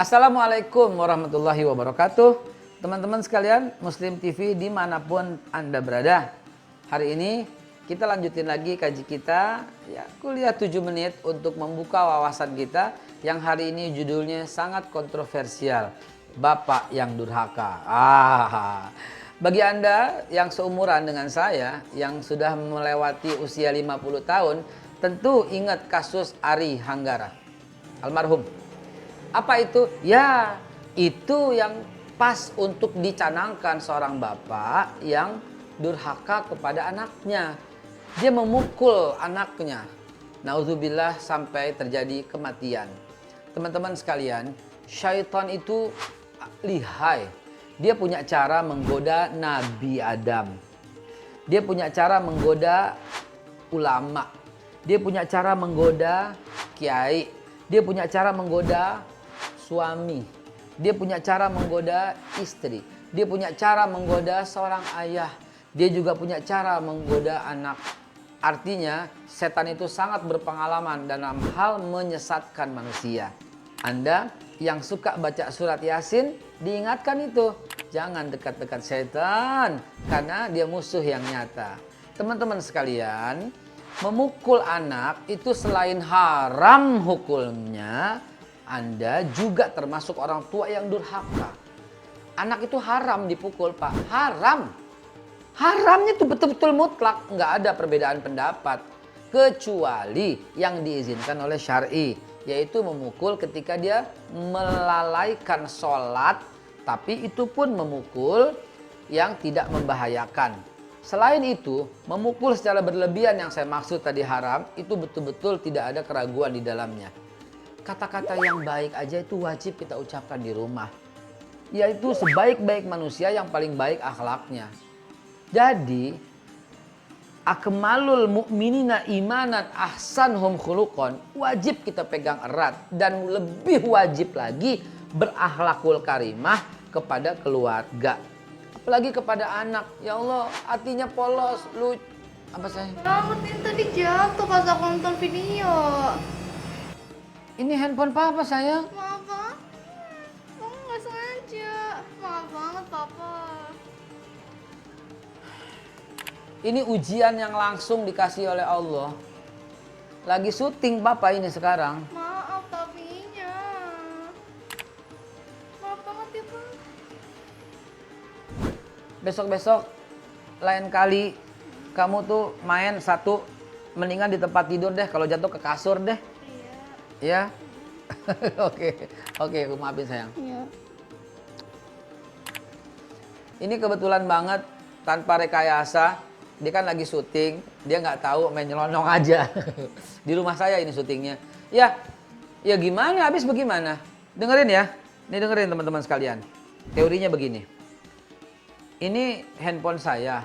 Assalamualaikum warahmatullahi wabarakatuh. Teman-teman sekalian, Muslim TV dimanapun Anda berada. Hari ini kita lanjutin lagi kaji kita, ya, kuliah 7 menit untuk membuka wawasan kita yang hari ini judulnya sangat kontroversial. Bapak yang durhaka. Bagi Anda yang seumuran dengan saya, yang sudah melewati usia 50 tahun, tentu ingat kasus Ari Hanggara, almarhum. Apa itu? Ya, itu yang pas untuk dicanangkan seorang bapak yang durhaka kepada anaknya. Dia memukul anaknya. Nauzubillah sampai terjadi kematian. Teman-teman sekalian, syaitan itu lihai. Dia punya cara menggoda Nabi Adam. Dia punya cara menggoda ulama. Dia punya cara menggoda kiai. Dia punya cara menggoda suami, dia punya cara menggoda istri, dia punya cara menggoda seorang ayah, dia juga punya cara menggoda anak. Artinya setan itu sangat berpengalaman dalam hal menyesatkan manusia. Anda yang suka baca surat Yasin, diingatkan itu, jangan dekat-dekat setan karena dia musuh yang nyata. Teman-teman sekalian, memukul anak itu selain haram hukumnya, Anda juga termasuk orang tua yang durhaka. Anak itu haram dipukul, Pak. Haram. Haramnya itu betul-betul mutlak. Nggak ada perbedaan pendapat. Kecuali yang diizinkan oleh syar'i. Yaitu memukul ketika dia melalaikan sholat. Tapi itu pun memukul yang tidak membahayakan. Selain itu, memukul secara berlebihan yang saya maksud tadi haram. Itu betul-betul tidak ada keraguan di dalamnya. Kata-kata yang baik aja itu wajib kita ucapkan di rumah. Yaitu sebaik-baik manusia yang paling baik akhlaknya. Jadi, akmalul mu'minina imanan ahsanhum khuluqan, wajib kita pegang erat. Dan lebih wajib lagi berakhlakul karimah kepada keluarga. Apalagi kepada anak. Ya Allah, hatinya polos, lucu. Apa saya? Ngertiin tadi jatuh pas aku nonton video. Ini handphone papa sayang. Maaf, Pak. Kamu nggak sengaja. Maaf banget, Papa. Ini ujian yang langsung dikasih oleh Allah. Lagi syuting papa ini sekarang. Maaf, tapinya. Maaf banget ya, Pak. Besok-besok lain kali kamu tuh main satu, mendingan di tempat tidur deh, kalau jatuh ke kasur deh. Iya. Ya. Oke, aku maafin sayang. Iya. Ini kebetulan banget tanpa rekayasa, dia kan lagi syuting, dia nggak tahu, main nyelonong aja. Di rumah saya ini syutingnya. Ya gimana, habis bagaimana? Dengerin ya, ini dengerin teman-teman sekalian. Teorinya begini. Ini handphone saya,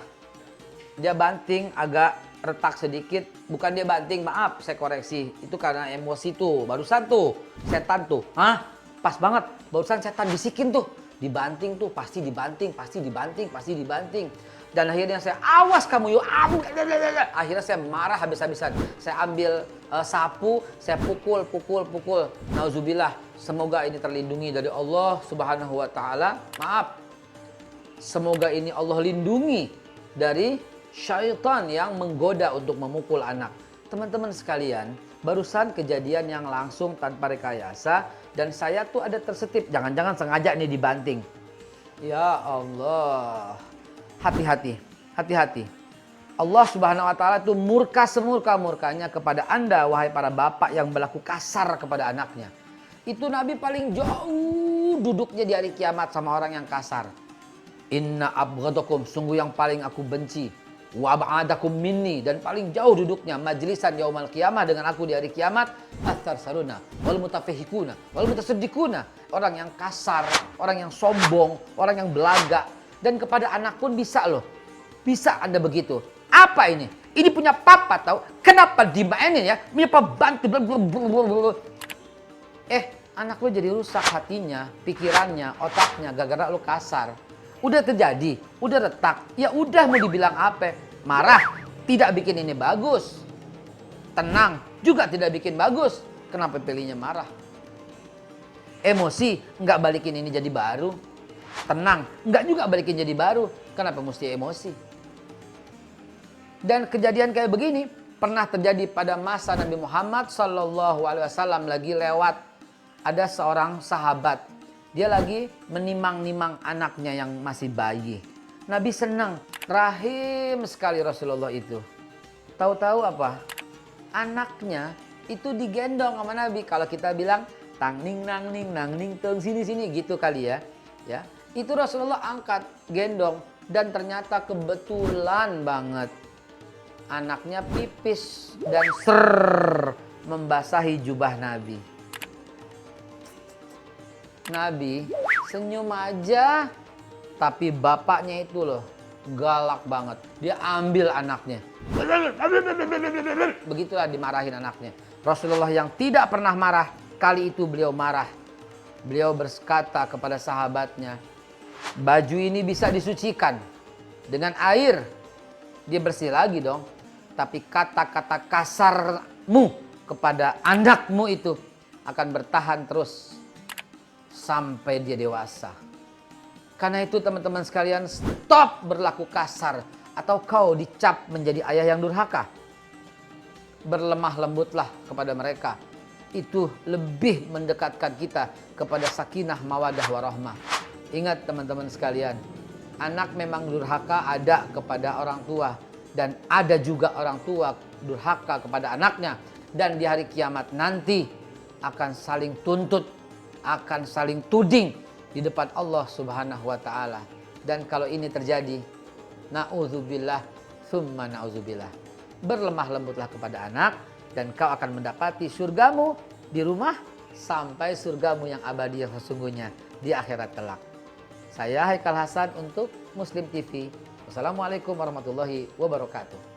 dia banting agak retak sedikit, bukan dia banting, maaf saya koreksi, itu karena emosi tuh, barusan tuh setan tuh, pas banget, barusan setan bisikin tuh, dibanting tuh, pasti dibanting, dan akhirnya saya, awas kamu yuk, akhirnya saya marah habis-habisan, saya ambil sapu, saya pukul, nauzubillah, semoga ini terlindungi dari Allah Subhanahu wa Ta'ala, maaf, semoga ini Allah lindungi dari syaitan yang menggoda untuk memukul anak. Teman-teman sekalian, barusan kejadian yang langsung tanpa rekayasa, dan saya tuh ada tersetip, jangan-jangan sengaja ini dibanting. Ya Allah, hati-hati. Allah Subhanahu wa Ta'ala itu murka semurka-murkanya kepada Anda, wahai para bapak yang berlaku kasar kepada anaknya. Itu Nabi paling jauh duduknya di hari kiamat sama orang yang kasar. Inna abghadakum, sungguh yang paling aku benci, wa ba'adakum minni, dan paling jauh duduknya majlisan yaumal qiyamah dengan aku di hari kiamat, atsaruna wal mutafihikuna wal mutasaddiquna, orang yang kasar, orang yang sombong, orang yang belaga. Dan kepada anak pun bisa loh, bisa Anda begitu. Apa ini? Ini punya papa tahu, kenapa dimainin ya, punya papa bantu, anak lo jadi rusak hatinya, pikirannya, otaknya, gara-gara lo kasar. Udah terjadi, udah retak, ya udah mau dibilang apa? Marah, tidak bikin ini bagus. Tenang, juga tidak bikin bagus. Kenapa pilihnya marah? Emosi, nggak balikin ini jadi baru. Tenang, nggak juga balikin jadi baru. Kenapa mesti emosi? Dan kejadian kayak begini pernah terjadi pada masa Nabi Muhammad SAW lagi lewat. Ada seorang sahabat, dia lagi menimang-nimang anaknya yang masih bayi. Nabi senang, rahim sekali Rasulullah itu. Tahu-tahu apa? Anaknya itu digendong sama Nabi. Kalau kita bilang tang ning nang ning nang ning tung sini sini gitu kali ya. Ya, itu Rasulullah angkat, gendong, dan ternyata kebetulan banget anaknya pipis dan membasahi jubah Nabi. Nabi senyum aja, tapi bapaknya itu loh galak banget. Dia ambil anaknya. Begitulah dimarahin anaknya. Rasulullah yang tidak pernah marah, kali itu beliau marah. Beliau berkata kepada sahabatnya, baju ini bisa disucikan dengan air. Dia bersih lagi dong. Tapi kata-kata kasarmu kepada anakmu itu akan bertahan terus sampai dia dewasa. Karena itu teman-teman sekalian, stop berlaku kasar atau kau dicap menjadi ayah yang durhaka. Berlemah lembutlah kepada mereka. Itu lebih mendekatkan kita kepada sakinah mawadah warahmah. Ingat teman-teman sekalian, anak memang durhaka ada kepada orang tua. Dan ada juga orang tua durhaka kepada anaknya. Dan di hari kiamat nanti akan saling tuntut, akan saling tuding di depan Allah Subhanahu wa taala. Dan kalau ini terjadi, na'udzubillah tsumma na'udzubillah. Berlemah lembutlah kepada anak dan kau akan mendapati surgamu di rumah sampai surgamu yang abadi yang sesungguhnya di akhirat kelak. Saya Haikal Hasan untuk Muslim TV. Wassalamualaikum warahmatullahi wabarakatuh.